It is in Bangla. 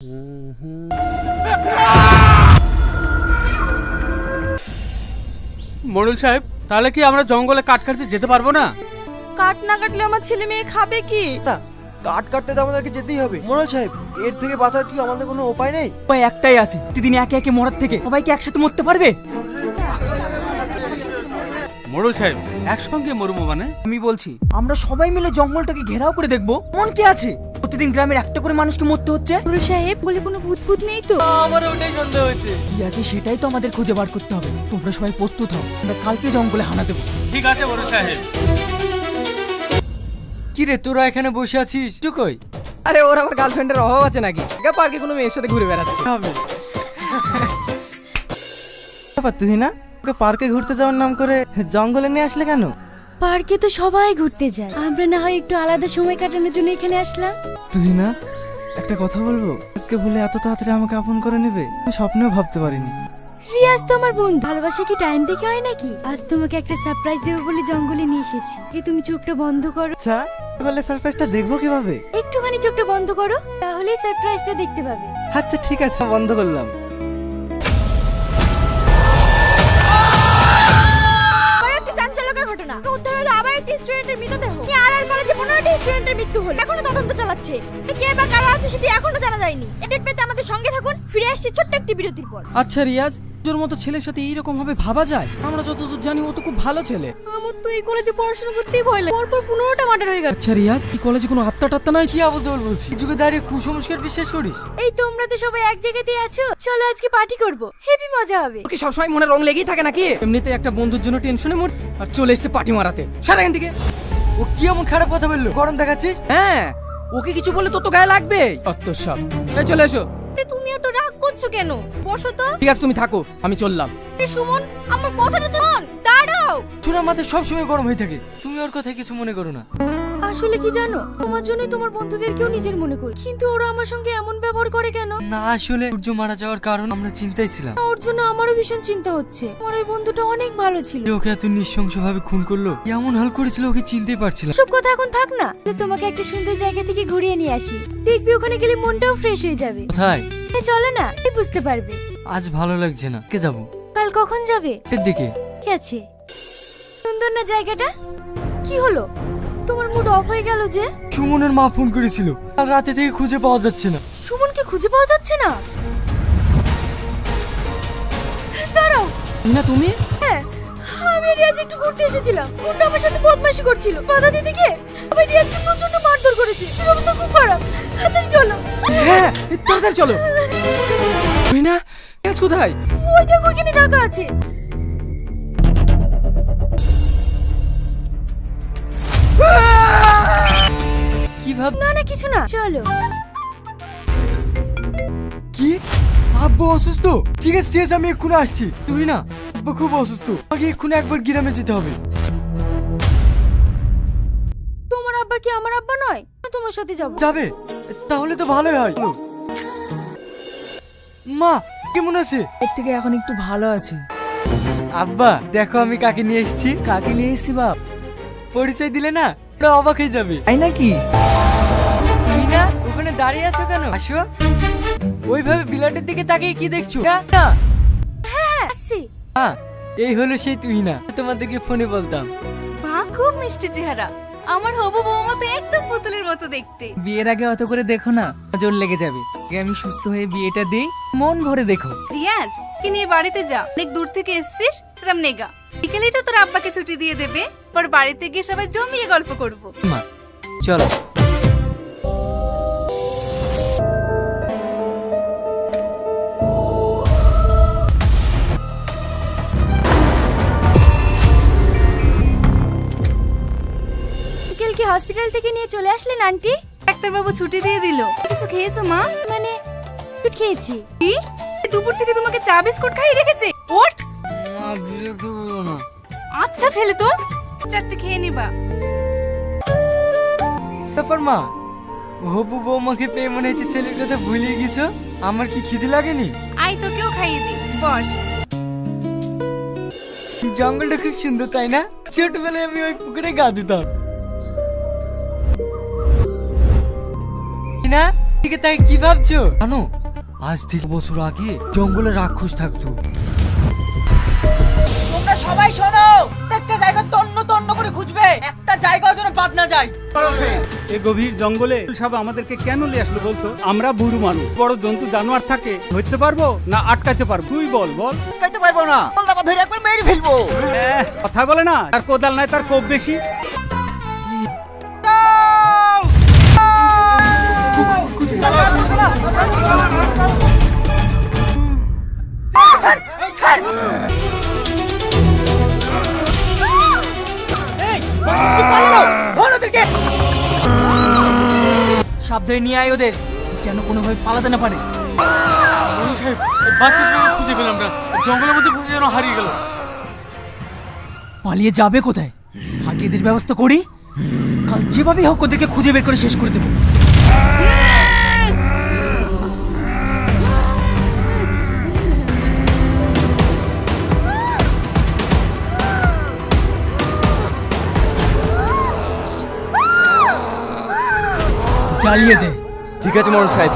মডেল সাহেব, তাহলে কি আমরা জঙ্গলে কাঠ কাটতে যেতে পারবো না? কাঠ না কাটলে আমার ছেলে মেয়ে খাবে কি? কাঠ কাটতে তো আমাদেরকে যেতেই হবে। মোড়ল সাহেব, এর থেকে বাঁচার কি আমাদের কোনো উপায় নেই? উপায় একটাই আছে, প্রতিদিন একে একে মরার থেকে সবাইকে একসাথে মরতে পারবে। মডেল সাহেব, একসঙ্গে মরবো মানে? আমি বলছি আমরা সবাই মিলে জঙ্গলটাকে ঘেরাও করে দেখবো মন কি আছে। প্রতিদিন গ্রামের একটা করে মানুষকে মরতে হচ্ছে। মডেল সাহেব বলে কোনো ভূত ভূত নেই তো? আমার ওটাই সন্দেহ হচ্ছে। কি আছে সেটাই তো আমাদের খুঁজে বার করতে হবে। তোমরা সবাই প্রস্তুত হও, আমরা কালকে জঙ্গলে হানা দেবো। ঠিক আছে মডেল সাহেব। কি রে, তোরা এখানে বসে আছিস? কই? আরে ওর আবার গার্লফ্রেন্ডের অভাব আছে নাকি? পার্কে কোনো মেয়ের সাথে ঘুরে বেড়াচ্ছে। হবে তুই না ওকে পার্কে ঘুরতে যাওয়ার নাম করে জঙ্গলে নিয়ে আসলে কেন? পার্কে তো সবাই ঘুরতে যায়, আমরা না হয় একটু আলাদা সময় কাটানোর জন্য এখানে আসলাম। তুই না একটা কথা বলবো, আজকে বলে এত তাড়াতাড়ি আমাকে আপন করে নেবে আমি স্বপ্নেও ভাবতে পারিনি। রিয়াজ তো আমার বন্ধু, ভালোবাসা কি টাইম দেখে হয় নাকি? আজ তোমাকে একটা সারপ্রাইজ দেবো বলে জঙ্গলে নিয়ে এসেছি। এই তুমি চোখটা বন্ধ করো। আচ্ছা, বলে সারপ্রাইজটা দেখবো কিভাবে? একটুখানি চোখটা বন্ধ করো, তাহলেই সারপ্রাইজটা দেখতে পাবে। আচ্ছা ঠিক আছে, বন্ধ করলাম। চাঞ্চল্যকর ঘটনা, উদ্ধার হলো আবার একটি স্টুডেন্টের মৃতদেহ। আর কলেজে 15টি স্টুডেন্টের মৃত্যু হলো, এখনো তদন্ত চালাচ্ছে। কে বা কারা আছে সেটি এখনো জানা যায়নি। আপডেট পেতে আমাদের সঙ্গে থাকুন। ফিরে আসছি ছোট্ট একটি বিরতির পর। আচ্ছা রিয়াজ, তোর মতো ছেলের সাথে এইরকম ভাবে ভাবা যায়? আমরা যতদূর জানি ও তো খুব ভালো ছেলে। আমার তো এই কলেজে পড়াশোনা করতেই ভয় লাগে, পরপর 15টা মার্ডার হয়ে গেছে। আচ্ছা রিয়াজ, এই কলেজে কোনো আত্মা টাত্তা নাই? কি আবল তাবল বলছিস? যুগে দাঁড়িয়ে কুসংস্কার বিশ্বাস করিস? এই তোমরা তো সবাই এক জায়গাতেই আছো, চলো আজকে পার্টি করব, হেভি মজা হবে। কি সবসময় মনে রং লেগেই থাকে নাকি? এমনিতে একটা বন্ধুর জন্য টেনশনে মর, আর চলে এসেছে পার্টি মারাতে। সারা এখান থেকে। ও কি এমন খারাপ কথা বললো? গরম দেখাচ্ছিস? হ্যাঁ, ওকে কিছু বলে তোর তো গায়ে লাগবে। অত সব। এই চলে এসো। তুমিও তো রাগ করছো কেন? বসো তো। ঠিক আছে তুমি থাকো, আমি চললাম। সুমন, আমার কথাটা তো শোন, দাঁড়াও। চুরা মাথা সবসময় গরম হয়ে থাকে, তুমি ওর কথায় কিছু মনে করো না। আসলে কি জানো, তোমার জন্যই তোমার বন্ধুদেরকেও নিজের মনে করি, কিন্তু ওরা আমার সঙ্গে এমন ব্যবহার করে কেন? না, আসলে সূর্য মারা যাওয়ার কারণ আমরা চিন্তাই ছিলাম। ওর জন্য আমারও ভীষণ চিন্তা হচ্ছে। আমার ওই বন্ধুটা অনেক ভালো ছিল। যে ওকে এত নৃশংসভাবে খুন করলো, এমন হাল করেছিল ওকে চিনতেই পারছিলাম। সব কথা এখন থাক না, তোমাকে একটা সুন্দর জায়গা থেকে ঘুরিয়ে নিয়ে আসি। দেখবি ওখানে গেলে মনটাও ফ্রেশ হয়ে যাবে। কোথায়? চলো না, এই বুঝতে পারবে। আজ ভালো লাগছে না, কে যাবো? কাল কখন যাবে? এর দিকে। ঠিক আছে। সুন্দর না জায়গাটা? কি হলো, তোমার মুড অফ হয়ে গেল যে? সুমনের মা ফোন করেছিল, কাল রাতে থেকে খুঁজে পাওয়া যাচ্ছে না। সুমনকে খুঁজে পাওয়া যাচ্ছে না? দাঁড়াও। না তুমি? হ্যাঁ, আমি রিয়াজ একটু ঘুরতে এসেছিলাম। গুন্ডা আমার সাথে বদমাশি করছিল, বাধা দিতে গিয়ে আমি রিয়াজকে প্রচন্ড মারধর করেছি। তোর অবস্থা খুব খারাপ, তাড়াতাড়ি চলো। হ্যাঁ, তাড়াতাড়ি চলো। তুই না, রিয়াজ কোথায়? ওই দেখো ওখানে ঢাকা আছে। কিভাবে? না না, কিছু না, চলো। কি? আব্বু অসুস্থ? ঠিক আছে ঠিক আছে, আমি এক্ষুনি আসছি। তুই না, আব্বু খুব অসুস্থ, আমাকে এক্ষুনি একবার গ্রামে যেতে হবে। তোমার আব্বা কি আমার আব্বা নয়? আমি তোমার সাথে যাব। যাবে? তাহলে তো ভালোই হয়। মা কেমন আছে? এর থেকে এখন একটু ভালো আছে। আব্বা দেখো আমি কাকে নিয়ে এসেছি। কাকে নিয়ে এসেছি বাপ? পরিচয় দিলে না ওরা অবাক হয়ে যাবে। তাই নাকি? তুমি না ওখানে দাঁড়িয়ে আছো কেন? আসো। ওইভাবে বিলাটের দিকে তাকিয়ে কি দেখছো? না হ্যাঁ, আসছি। হ্যাঁ, এই হলো সেই তুই না, তোমাদেরকে ফোনে বলতাম। বাহ, খুব মিষ্টি চেহারা। আমার হবু বৌমা তো একদম পুতুলের মতো দেখতে। বিয়ের আগে অত করে দেখো না, নজর লেগে যাবে। আগে আমি সুস্থ হয়ে বিয়েটা দিই, মন ভরে দেখো। রিয়াজ, কি নিয়ে বাড়িতে যা, অনেক দূর থেকে এসেছিস, শ্রাম নেগা। বিকেলেই তো তোর আব্বাকে ছুটি দিয়ে দেবে, পর বাড়িতে গিয়ে সবাই জমিয়ে গল্প করব। মা চলো। বিকেল কি হসপিটাল থেকে নিয়ে চলে আসলেন আন্টি? ডাক্তারবাবু ছুটি দিয়ে দিল। কিছু খেয়েছো মা? মানে বিস্কুট খেয়েছি। কি? দুপুর থেকে তোমাকে চা বিস্কুট খাইয়ে রেখেছে? ওঠ। মা বিরক্ত করো না। আচ্ছা ছেলে, তো চারটে খেয়ে নিবা। তারপর মা, হবু বৌমাকে পেয়ে মনে হচ্ছে ছেলের কথা ভুলিয়ে গেছো। আমার কি খিদে লাগেনি? আই তোকেও খাইয়ে দি, বস। জঙ্গলটা খুব সুন্দর তাই না? ছোটবেলায় আমি ওই পুকুরে গা দিতাম না। দিকে তাই কি ভাবছো জানো? আজ থেকে বছর আগে জঙ্গলে রাক্ষস থাকতো। তোমরা সবাই শোনো, একটা জায়গা তন্ন তন্ন করে খুঁজবে, একটা জায়গাও যেন বাদ না যায়। এই গভীর জঙ্গলে সব আমাদেরকে কেন নিয়ে আসলো বলতো? আমরা বুড়ো মানুষ, বড় জন্তু জানোয়ার থাকে, ধরতে পারবো না আটকাতে পারবো? তুই বল বল। খাইতে পারবো না, বলদাবা ধরে একবার মেরে ফেলবো। কথা বলে না, তার কোদাল নাই তার কোপ বেশি। সাবধানে নিয়ে আয় ওদের, যেন কোনোভাবে পালাতে না পারে। মোড়ল সাহেব, বাচ্চাটাকে খুঁজে পেলাম না, জঙ্গলের মধ্যে খুঁজে যেন হারিয়ে গেল। পালিয়ে যাবে কোথায়? আগে এদের ব্যবস্থা করি, কাল যেভাবেই হোক ওদেরকে খুঁজে বের করে শেষ করে দেবো। জ্বালিয়ে দে। ঠিক আছে মোড়ল সাহেব।